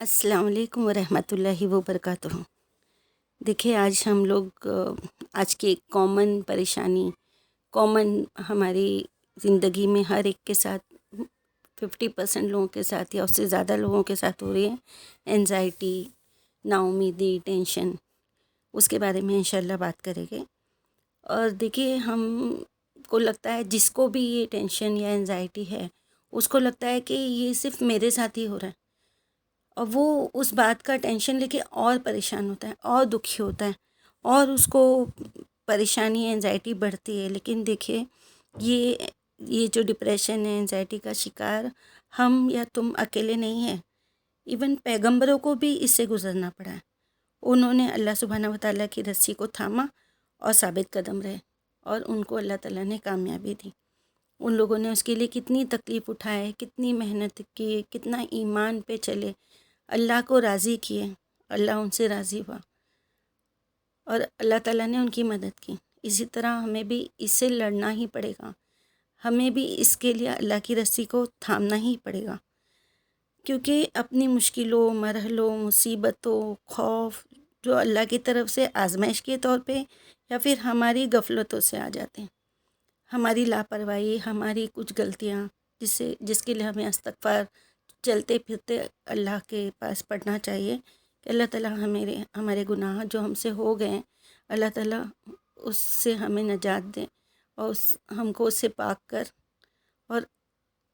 السلام علیکم ورحمۃ اللہ وبرکاتہ۔ دیکھیے آج ہم لوگ آج کی ایک کامن پریشانی ہماری زندگی میں ہر ایک کے ساتھ 50% لوگوں کے ساتھ یا اس سے زیادہ لوگوں کے ساتھ ہو رہی ہے، اینزائٹی، نا امیدی، ٹینشن۔ اس کے بارے میں انشاءاللہ بات کریں گے۔ اور دیکھیے ہم کو لگتا ہے جس کو بھی یہ ٹینشن یا اینزائٹی ہے اس کو لگتا ہے کہ یہ صرف میرے ساتھ ہی ہو رہا ہے، اور وہ اس بات کا ٹینشن لے کے اور پریشان ہوتا ہے اور دکھی ہوتا ہے اور اس کو پریشانی اینزائٹی بڑھتی ہے۔ لیکن دیکھیے یہ جو ڈپریشن ہے، اینزائٹی کا شکار ہم یا تم اکیلے نہیں ہیں۔ ایون پیغمبروں کو بھی اس سے گزرنا پڑا ہے۔ انہوں نے اللہ سبحانہ و تعالیٰ کی رسی کو تھاما اور ثابت قدم رہے، اور ان کو اللہ تعالیٰ نے کامیابی دی۔ ان لوگوں نے اس کے لیے کتنی تکلیف اٹھائے، کتنی محنت کی، کتنا ایمان پہ چلے، اللہ کو راضی کیے، اللہ ان سے راضی ہوا اور اللہ تعالیٰ نے ان کی مدد کی۔ اسی طرح ہمیں بھی اس سے لڑنا ہی پڑے گا، ہمیں بھی اس کے لیے اللہ کی رسی کو تھامنا ہی پڑے گا، کیونکہ اپنی مشکلوں، مرحلوں، مصیبتوں، خوف جو اللہ کی طرف سے آزمائش کے طور پہ یا پھر ہماری غفلتوں سے آ جاتے ہیں، ہماری لاپرواہی، ہماری کچھ غلطیاں جس کے لیے ہمیں استغفار چلتے پھرتے اللہ کے پاس پڑھنا چاہیے کہ اللہ تعالیٰ ہمارے گناہ جو ہم سے ہو گئے ہیں، اللہ تعالیٰ اس سے ہمیں نجات دیں اور ہم کو اس سے پاک کر، اور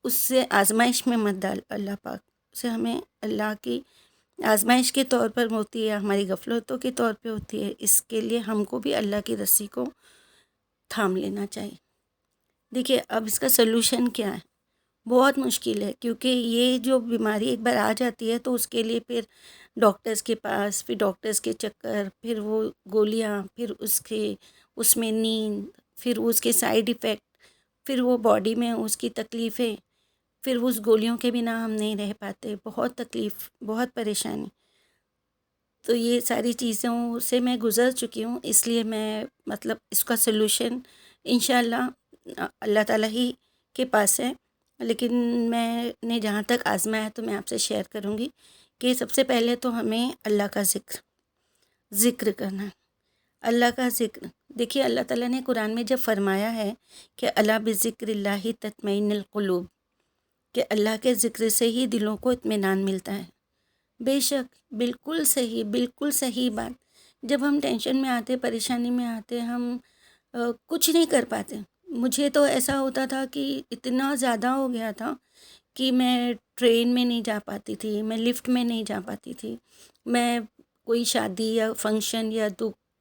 اس سے آزمائش میں مت ڈال اللہ پاک، اسے ہمیں اللہ کی آزمائش کے طور پر ہوتی ہے، ہماری غفلتوں کے طور پہ ہوتی ہے، اس کے لیے ہم کو بھی اللہ کی رسی کو تھام لینا چاہیے۔ دیکھیے اب اس کا سلوشن کیا ہے؟ بہت مشکل ہے، کیونکہ یہ جو بیماری ایک بار آ جاتی ہے تو اس کے لیے پھر ڈاکٹرز کے پاس، پھر ڈاکٹرز کے چکر، پھر وہ گولیاں، پھر اس میں نیند، پھر اس کے سائیڈ ایفیکٹ، پھر وہ باڈی میں اس کی تکلیفیں، پھر اس گولیوں کے بنا ہم نہیں رہ پاتے، بہت تکلیف، بہت پریشانی۔ تو یہ ساری چیزوں سے میں گزر چکی ہوں، اس لیے میں اس کا سلوشن انشاءاللہ اللہ تعالیٰ ہی کے پاس ہے، لیکن میں نے جہاں تک آزمایا تو میں آپ سے شیئر کروں گی کہ سب سے پہلے تو ہمیں اللہ کا ذکر کرنا ہے۔ اللہ کا ذکر، دیکھیے اللہ تعالیٰ نے قرآن میں جب فرمایا ہے کہ الا بذکر اللہ تطمئن القلوب، کہ اللہ کے ذکر سے ہی دلوں کو اطمینان ملتا ہے۔ بے شک، بالکل صحیح بات۔ جب ہم ٹینشن میں آتے، پریشانی میں آتے، ہم کچھ نہیں کر پاتے۔ مجھے تو ایسا ہوتا تھا کہ اتنا زیادہ ہو گیا تھا کہ میں ٹرین میں نہیں جا پاتی تھی، میں لفٹ میں نہیں جا پاتی تھی، میں کوئی شادی یا فنکشن یا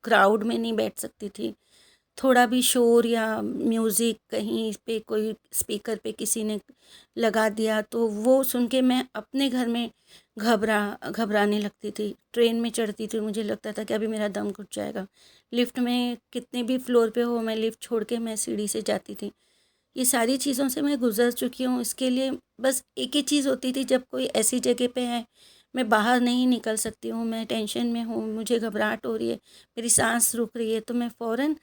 کراؤڈ میں نہیں بیٹھ سکتی تھی۔ تھوڑا بھی شور یا میوزک کہیں پہ کوئی اسپیکر پہ کسی نے لگا دیا تو وہ سن کے میں اپنے گھر میں گھبرانے لگتی تھی۔ ٹرین میں چڑھتی تھی، مجھے لگتا تھا کہ ابھی میرا دم گھٹ جائے گا۔ لفٹ میں کتنے بھی فلور پہ ہو، میں لفٹ چھوڑ کے میں سیڑھی سے جاتی تھی۔ یہ ساری چیزوں سے میں گزر چکی ہوں۔ اس کے لیے بس ایک ہی چیز ہوتی تھی، جب کوئی ایسی جگہ پہ ہے میں باہر نہیں نکل سکتی ہوں، میں ٹینشن میں ہوں، مجھے گھبراہٹ ہو رہی ہے، میری سانس رک رہی ہے، تو میں فوراً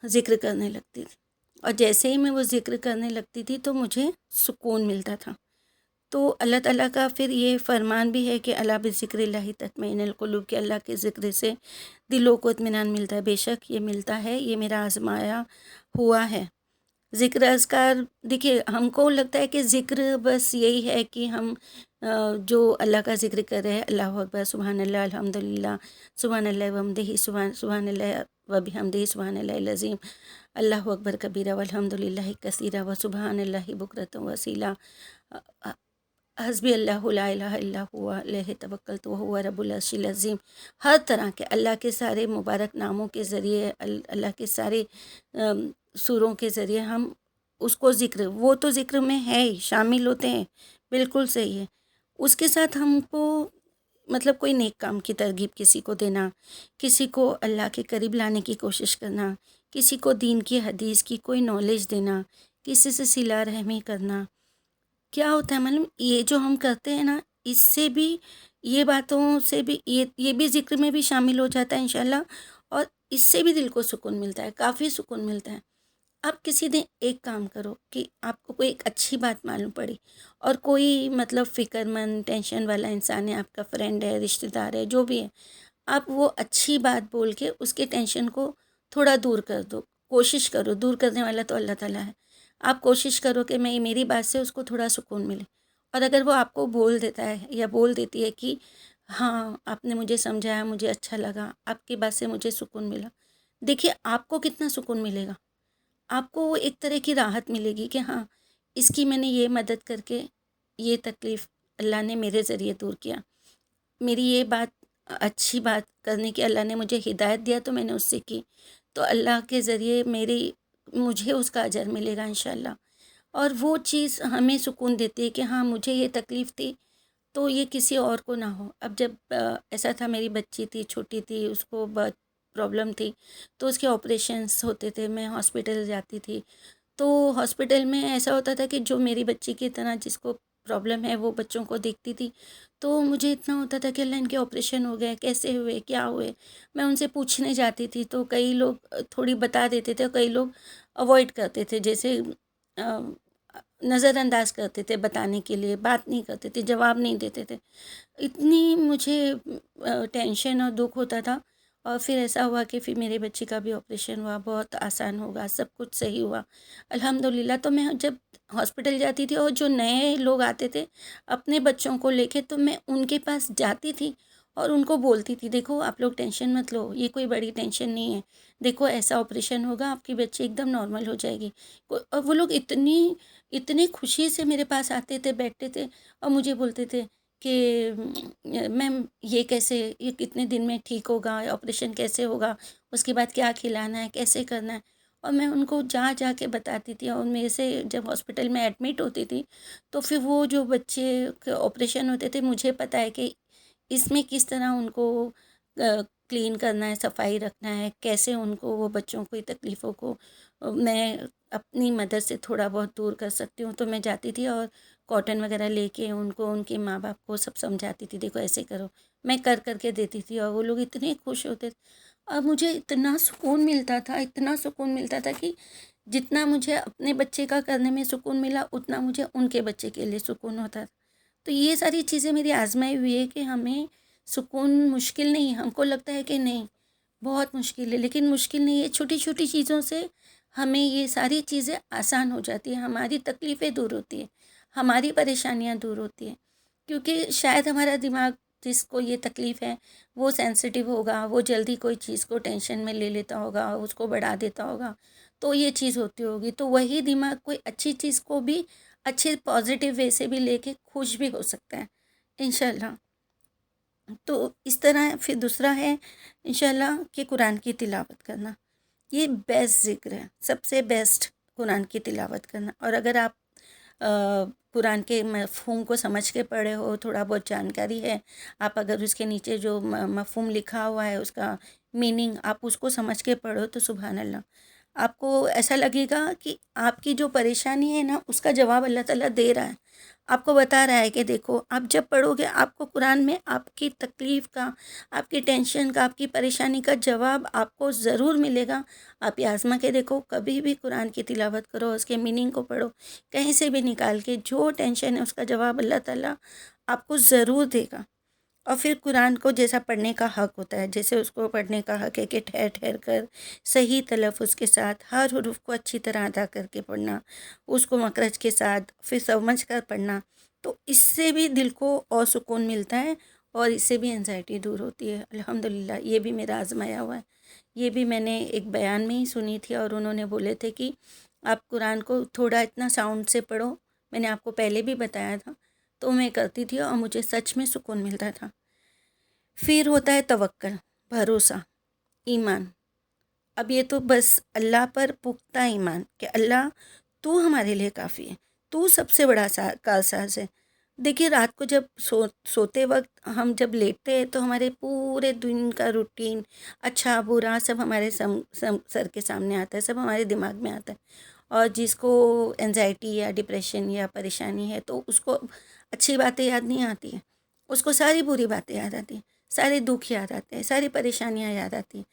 ذکر کرنے لگتی تھی، اور جیسے ہی میں وہ ذکر کرنے لگتی تھی تو مجھے سکون ملتا تھا۔ تو اللہ تعالیٰ کا پھر یہ فرمان بھی ہے کہ الا بذکر اللہ تطمئن القلوب، کہ اللہ کے ذکر سے دلوں کو اطمینان ملتا ہے۔ بے شک یہ ملتا ہے، یہ میرا آزمایا ہوا ہے۔ ذکر اذکار، دیکھیے ہم کو لگتا ہے کہ ذکر بس یہی ہے کہ ہم جو اللہ کا ذکر کر رہے ہیں، اللہ اکبر، سبحان اللہ، الحمدللہ، سبحان اللہ وحمدہ، سبحان اللہ وبحمدہ، سبحان اللہ العظیم، اللہ اکبر کبیرہ والحمدللہ کثیرہ وسبحان اللہ بکرۃ وصیلا، حسبی اللہ لا الہ الا هو علیہ توکلت وہو رب العرش العظیم۔ ہر طرح کے اللہ کے سارے مبارک ناموں کے ذریعے، اللہ کے سارے سوروں کے ذریعے ہم اس کو وہ تو ذکر میں ہے ہی، شامل ہوتے ہیں، بالکل صحیح ہے۔ اس کے ساتھ ہم کو کوئی نیک کام کی ترغیب کسی کو دینا، کسی کو اللہ کے قریب لانے کی کوشش کرنا، کسی کو دین کی حدیث کی کوئی نالج دینا، کسی سے صلہ رحمی کرنا۔ کیا ہوتا ہے یہ جو ہم کرتے ہیں نا، اس سے بھی، یہ باتوں سے بھی، یہ بھی ذکر میں بھی شامل ہو جاتا ہے انشاءاللہ، اور اس سے بھی دل کو سکون ملتا ہے، کافی سکون ملتا ہے۔ آپ کسی دن ایک کام کرو کہ آپ کو کوئی ایک اچھی بات معلوم پڑی اور کوئی مطلب فکر مند ٹینشن والا انسان ہے، آپ کا فرینڈ ہے، رشتہ دار ہے، جو بھی ہے، آپ وہ اچھی بات بول کے اس کے ٹینشن کو تھوڑا دور کر دو. کوشش کرو، دور کرنے والا تو اللہ تعالیٰ ہے. آپ کوشش کرو کہ میں میری بات سے اس کو تھوڑا سکون ملے. اور اگر وہ آپ کو بول دیتا ہے یا بول دیتی ہے کہ ہاں آپ نے مجھے سمجھایا، مجھے اچھا لگا، آپ کی بات سے مجھے سکون ملا، دیکھیے آپ کو کتنا سکون ملے گا. آپ کو وہ ایک طرح کی راحت ملے گی کہ ہاں اس کی میں نے یہ مدد کر کے یہ تکلیف اللہ نے میرے ذریعے دور کیا. میری یہ بات اچھی بات کرنے کی اللہ نے مجھے ہدایت دیا تو میں نے اس سے کی، تو اللہ کے ذریعے مجھے اس کا اجر ملے گا انشاءاللہ. اور وہ چیز ہمیں سکون دیتی ہے کہ ہاں مجھے یہ تکلیف تھی تو یہ کسی اور کو نہ ہو. اب جب ایسا تھا، میری بچی تھی، چھوٹی تھی، اس کو بہت پرابلم تھی، تو اس کے آپریشنس ہوتے تھے، میں ہاسپٹل جاتی تھی. تو ہاسپٹل میں ایسا ہوتا تھا کہ جو میری بچی کی طرح جس کو پرابلم ہے وہ بچوں کو دیکھتی تھی، تو مجھے اتنا ہوتا تھا کہ اللہ ان کے آپریشن ہو گئے، کیسے ہوئے، کیا ہوئے. میں ان سے پوچھنے جاتی تھی تو کئی لوگ تھوڑی بتا دیتے تھے، کئی لوگ اوائڈ کرتے تھے، جیسے نظر انداز کرتے تھے، بتانے کے لیے بات نہیں کرتے تھے، جواب نہیں دیتے تھے. اتنی مجھے ٹینشن اور دکھ ہوتا تھا. اور پھر ایسا ہوا کہ پھر میرے بچی کا بھی آپریشن ہوا، بہت آسان ہوگا، سب کچھ صحیح ہوا الحمدللہ. تو میں جب ہاسپٹل جاتی تھی اور جو نئے لوگ آتے تھے اپنے بچوں کو لے کے، تو میں ان کے پاس جاتی تھی اور ان کو بولتی تھی دیکھو آپ لوگ ٹینشن مت لو، یہ کوئی بڑی ٹینشن نہیں ہے، دیکھو ایسا آپریشن ہوگا، آپ کی بچی ایک دم نارمل ہو جائے گی. اور وہ لوگ اتنی خوشی سے میرے پاس آتے تھے، بیٹھتے تھے اور مجھے بولتے تھے کہ میم یہ کتنے دن میں ٹھیک ہوگا، آپریشن کیسے ہوگا، اس کے بعد کیا کھلانا ہے، کیسے کرنا ہے. اور میں ان کو جا کے بتاتی تھی. اور میرے سے جب ہاسپٹل میں ایڈمٹ ہوتی تھی تو پھر وہ جو بچے کے آپریشن ہوتے تھے، مجھے پتہ ہے کہ اس میں کس طرح ان کو کلین کرنا ہے، صفائی رکھنا ہے، کیسے ان کو وہ بچوں کی تکلیفوں کو میں اپنی مدد سے تھوڑا بہت دور کر سکتی ہوں. تو میں جاتی تھی اور کاٹن وغیرہ لے کے ان کو، ان کے ماں باپ کو سب سمجھاتی تھی، دیکھو ایسے کرو. میں کر کے دیتی تھی اور وہ لوگ اتنے خوش ہوتے تھے. اور مجھے اتنا سکون ملتا تھا، اتنا سکون ملتا تھا کہ جتنا مجھے اپنے بچے کا کرنے میں سکون ملا، اتنا مجھے ان کے بچے کے لیے سکون ہوتا تھا. تو یہ ساری چیزیں میری آزمائی ہوئی ہے کہ ہمیں سکون مشکل نہیں. ہم کو لگتا ہے کہ نہیں بہت مشکل ہے، لیکن مشکل نہیں ہے. چھوٹی چھوٹی چیزوں سے ہمیں یہ ساری چیزیں آسان ہو جاتی ہیں، ہماری تکلیفیں دور ہوتی ہیں، ہماری پریشانیاں دور ہوتی ہیں. کیونکہ شاید ہمارا دماغ، جس کو یہ تکلیف ہے، وہ سینسٹیو ہوگا، وہ جلدی کوئی چیز کو ٹینشن میں لے لیتا ہوگا، اس کو بڑھا دیتا ہوگا، تو یہ چیز ہوتی ہوگی. تو وہی دماغ کوئی اچھی چیز کو بھی اچھے پازیٹیو وے سے بھی لے کے خوش بھی ہو سکتا ہے انشاءاللہ. تو اس طرح پھر دوسرا ہے انشاءاللہ کہ قرآن کی تلاوت کرنا. یہ بیسٹ ذکر ہے، سب سے بیسٹ قرآن کی تلاوت کرنا. اور اگر آپ قرآن کے مفہوم کو سمجھ کے پڑھے ہو، تھوڑا بہت جانکاری ہے، آپ اگر اس کے نیچے جو مفہوم لکھا ہوا ہے اس کا میننگ آپ اس کو سمجھ کے پڑھو، تو سبحان اللہ آپ کو ایسا لگے گا کہ آپ کی جو پریشانی ہے نا، اس کا جواب اللہ تعالیٰ دے رہا ہے. آپ کو بتا رہا ہے کہ دیکھو آپ جب پڑھو گے، آپ کو قرآن میں آپ کی تکلیف کا، آپ کی ٹینشن کا، آپ کی پریشانی کا جواب آپ کو ضرور ملے گا. آپ یہ آزما کے دیکھو، کبھی بھی قرآن کی تلاوت کرو، اس کے میننگ کو پڑھو، کہیں سے بھی نکال کے، جو ٹینشن ہے اس کا جواب اللہ تعالیٰ آپ کو ضرور دے گا. اور پھر قرآن کو جیسا پڑھنے کا حق ہوتا ہے، جیسے اس کو پڑھنے کا حق ہے کہ ٹھہر ٹھہر کر صحیح تلفظ کے ساتھ ہر حروف کو اچھی طرح ادا کر کے پڑھنا، اس کو مخرج کے ساتھ پھر سمجھ کر پڑھنا. تو اس سے بھی دل کو اور سکون ملتا ہے، اور اس سے بھی انزائٹی دور ہوتی ہے الحمدللہ. یہ بھی میرا آزمایا ہوا ہے. یہ بھی میں نے ایک بیان میں ہی سنی تھی، اور انہوں نے بولے تھے کہ آپ قرآن کو تھوڑا اتنا ساؤنڈ سے پڑھو. میں نے آپ کو پہلے بھی بتایا تھا، تو میں کرتی تھی اور مجھے سچ میں سکون ملتا تھا. پھر ہوتا ہے توکل، بھروسہ، ایمان. اب یہ تو بس اللہ پر پختہ ایمان کہ اللہ تو ہمارے لیے کافی ہے، تو سب سے بڑا کارساز ہے. دیکھیے رات کو جب سوتے وقت ہم جب لیٹتے ہیں تو ہمارے پورے دن کا روٹین، اچھا برا، سب ہمارے سر کے سامنے آتا ہے، سب ہمارے دماغ میں آتا ہے. اور جس کو انزائٹی یا ڈپریشن یا پریشانی ہے تو اس کو اچھی باتیں یاد نہیں آتی ہیں، اس کو ساری بری باتیں یاد آتی ہیں، سارے دکھ یاد آتے ہیں، ساری پریشانیاں یاد آتی ہیں.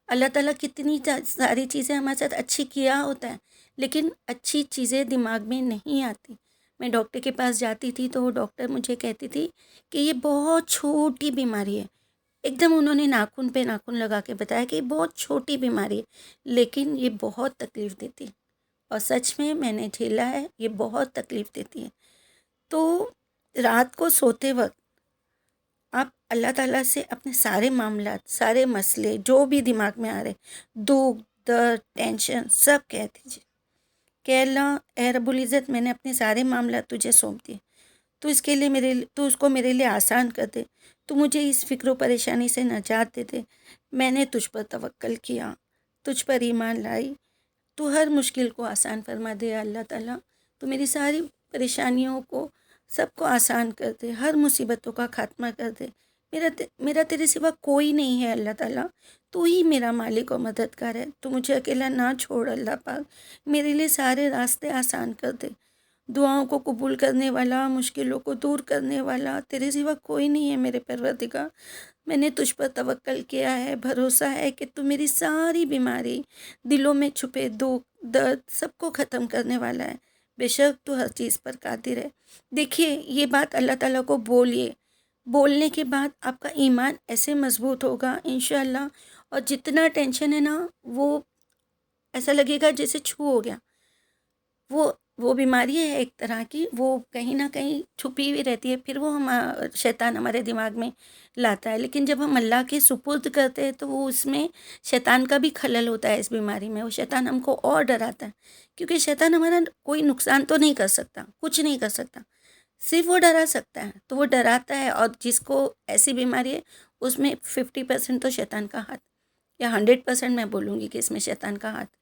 اللہ تعالیٰ کتنی ساری چیزیں ہمارے ساتھ اچھی کیا ہوتا ہے، لیکن اچھی چیزیں دماغ میں نہیں آتی. میں ڈاکٹر کے پاس جاتی تھی تو وہ ڈاکٹر مجھے کہتی تھی کہ یہ بہت چھوٹی بیماری ہے. ایک دم انہوں نے ناخن پہ ناخن لگا کے بتایا کہ یہ بہت چھوٹی بیماری ہے لیکن یہ بہت تکلیف دیتی ہے. اور سچ میں نے جھیلا ہے، یہ بہت تکلیف دیتی ہے. تو رات کو سوتے وقت آپ اللہ تعالیٰ سے اپنے سارے معاملات، سارے مسئلے جو بھی دماغ میں آ رہے، دکھ درد ٹینشن سب کہہ دیجیے کہ اللہ اے رب العزت، میں نے اپنے سارے معاملات تجھے سونپ دیے. تو اس کے لیے تو اس کو میرے لیے آسان کر دے. تو مجھے اس فکر و پریشانی سے نجات دے دے. میں نے تجھ پر توکل کیا، تجھ پر ایمان لائی. تو ہر مشکل کو آسان فرما دے اللہ تعالیٰ. تو میری ساری پریشانیوں کو سب کو آسان کر دے، ہر مصیبتوں کا خاتمہ کر دے. میرا تیرے سوا کوئی نہیں ہے اللہ تعالیٰ. تو ہی میرا مالک و مددگار ہے. تو مجھے اکیلا نہ چھوڑ اللہ پاک. میرے لیے سارے راستے آسان کر دے. دعاؤں کو قبول کرنے والا، مشکلوں کو دور کرنے والا تیرے سوا کوئی نہیں ہے میرے پروردگار. میں نے تجھ پر توکل کیا ہے، بھروسہ ہے کہ تو میری ساری بیماری، دلوں میں چھپے دکھ درد سب کو ختم کرنے والا ہے. بے شک تو ہر چیز پر قادر ہے. دیکھیے یہ بات اللہ تعالیٰ کو بولیے، بولنے کے بعد آپ کا ایمان ایسے مضبوط ہوگا انشاءاللہ. اور جتنا ٹینشن ہے نا وہ ایسا لگے گا جیسے چھو ہو گیا. وہ بیماری ہے ایک طرح کی، وہ کہیں نہ کہیں چھپی ہوئی رہتی ہے، پھر وہ شیطان ہمارے دماغ میں لاتا ہے. لیکن جب ہم اللہ کے سپرد کرتے ہیں تو وہ اس میں شیطان کا بھی خلل ہوتا ہے. اس بیماری میں وہ شیطان ہم کو اور ڈراتا ہے، کیونکہ شیطان ہمارا کوئی نقصان تو نہیں کر سکتا، کچھ نہیں کر سکتا، صرف وہ ڈرا سکتا ہے. تو وہ ڈراتا ہے، اور جس کو ایسی بیماری ہے اس میں 50% تو شیطان کا ہاتھ، یا 100% میں بولوں گی کہ اس میں شیطان کا ہاتھ.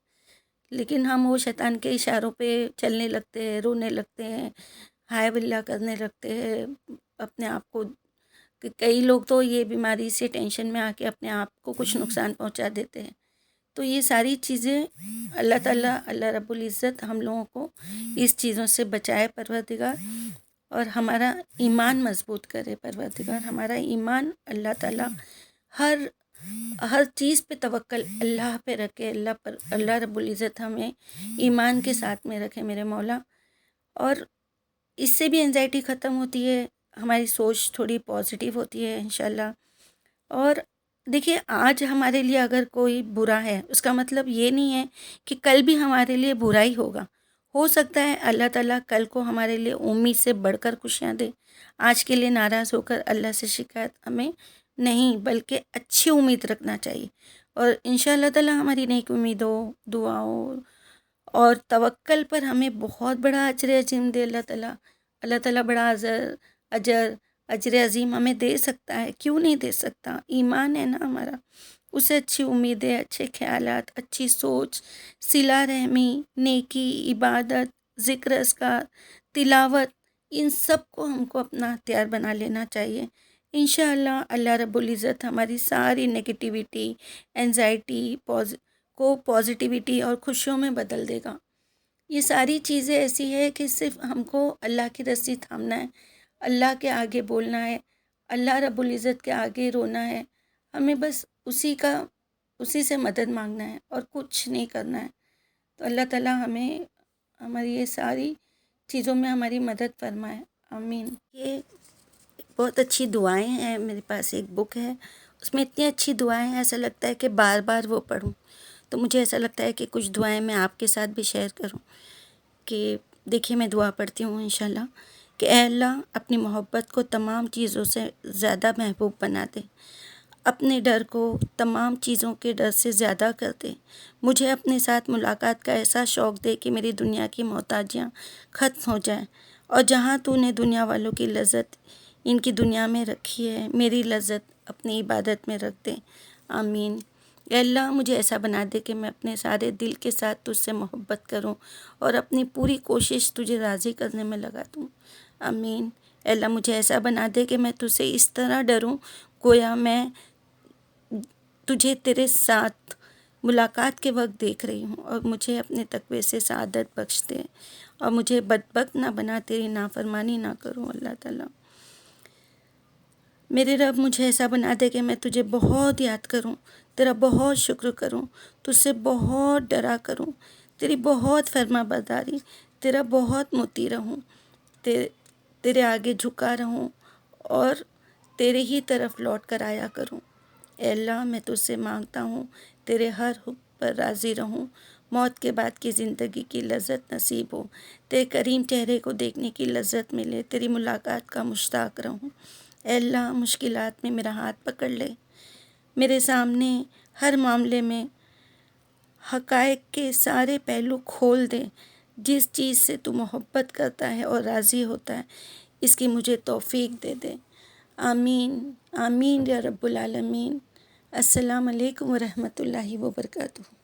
لیکن ہم وہ شیطان کے اشاروں پہ چلنے لگتے ہیں، رونے لگتے ہیں، ہائے باللہ کرنے لگتے ہیں اپنے آپ کو. کئی لوگ تو یہ بیماری سے ٹینشن میں آ کے اپنے آپ کو کچھ نقصان پہنچا دیتے ہیں. تو یہ ساری چیزیں اللہ تعالیٰ، اللہ رب العزت ہم لوگوں کو اس چیزوں سے بچائے پروردگار، اور ہمارا ایمان مضبوط کرے پروردگار. ہمارا ایمان اللہ تعالیٰ ہر چیز پہ توکل اللہ پہ رکھے، اللہ رب العزت ہمیں ایمان کے ساتھ میں رکھے میرے مولا. اور اس سے بھی انزائٹی ختم ہوتی ہے، ہماری سوچ تھوڑی پازیٹیو ہوتی ہے انشاءاللہ. اور دیکھیے آج ہمارے لیے اگر کوئی برا ہے، اس کا مطلب یہ نہیں ہے کہ کل بھی ہمارے لیے برا ہی ہوگا. ہو سکتا ہے اللہ تعالیٰ کل کو ہمارے لیے امید سے بڑھ کر خوشیاں دے. آج کے لیے ناراض ہو کر اللہ سے شکایت ہمیں نہیں، بلکہ اچھی امید رکھنا چاہیے. اور انشاءاللہ تعالیٰ ہماری نیک امیدوں، دعاؤں اور توکل پر ہمیں بہت بڑا اجر عظیم دے اللہ تعالیٰ. اللہ تعالیٰ بڑا اجر عظیم ہمیں دے سکتا ہے، کیوں نہیں دے سکتا؟ ایمان ہے نا ہمارا. اسے اچھی امیدیں، اچھے خیالات، اچھی سوچ، صلہ رحمی، نیکی، عبادت، ذکر اذکار، تلاوت، ان سب کو ہم کو اپنا ہتھیار بنا لینا چاہیے. انشاءاللہ اللہ رب العزت ہماری ساری نگیٹیوٹی، انزائٹی کو پازیٹیوٹی اور خوشیوں میں بدل دے گا. یہ ساری چیزیں ایسی ہے کہ صرف ہم کو اللہ کی رسی تھامنا ہے، اللہ کے آگے بولنا ہے، اللہ رب العزت کے آگے رونا ہے. ہمیں بس اسی سے مدد مانگنا ہے اور کچھ نہیں کرنا ہے. تو اللہ تعالیٰ ہمیں ہماری یہ ساری چیزوں میں ہماری مدد فرمائے. آمین. یہ بہت اچھی دعائیں ہیں، میرے پاس ایک بک ہے، اس میں اتنی اچھی دعائیں ہیں، ایسا لگتا ہے کہ بار بار وہ پڑھوں. تو مجھے ایسا لگتا ہے کہ کچھ دعائیں میں آپ کے ساتھ بھی شیئر کروں. کہ دیکھیے میں دعا پڑھتی ہوں انشاءاللہ کہ اے اللہ اپنی محبت کو تمام چیزوں سے زیادہ محبوب بنا دے، اپنے ڈر کو تمام چیزوں کے ڈر سے زیادہ کر دے. مجھے اپنے ساتھ ملاقات کا ایسا شوق دے کہ میری دنیا کی محتاجیاں ختم ہو جائیں، اور جہاں تو نے دنیا والوں کی لذت ان کی دنیا میں رکھی ہے، میری لذت اپنی عبادت میں رکھ دے. آمین. اے اللہ مجھے ایسا بنا دے کہ میں اپنے سارے دل کے ساتھ تجھ سے محبت کروں اور اپنی پوری کوشش تجھے راضی کرنے میں لگا دوں. آمین. اے اللہ مجھے ایسا بنا دے کہ میں تجھ سے اس طرح ڈروں گویا میں تجھے تیرے ساتھ ملاقات کے وقت دیکھ رہی ہوں، اور مجھے اپنے تقوی سے سعادت بخش دے، اور مجھے بدبخت نہ بنا، تیری نافرمانی نہ کروں. اللہ تعالیٰ میرے رب مجھے ایسا بنا دے کہ میں تجھے بہت یاد کروں، تیرا بہت شکر کروں، تجھ سے بہت ڈرا کروں، تیری بہت فرما برداری، تیرا بہت مطیع رہوں، تیرے آگے جھکا رہوں اور تیرے ہی طرف لوٹ کر آیا کروں۔ اے اللہ، میں تجھ سے مانگتا ہوں تیرے ہر حکم پر راضی رہوں، موت کے بعد کی زندگی کی لذت نصیب ہو، تیرے کریم چہرے کو دیکھنے کی لذت ملے، تیری ملاقات کا مشتاق رہوں۔ اے اللہ، مشکلات میں میرا ہاتھ پکڑ لے، میرے سامنے ہر معاملے میں حقائق کے سارے پہلو کھول دے۔ جس چیز سے تو محبت کرتا ہے اور راضی ہوتا ہے، اس کی مجھے توفیق دے دے۔ آمین آمین یا رب العالمین۔ السلام علیکم ورحمۃ اللہ وبرکاتہ۔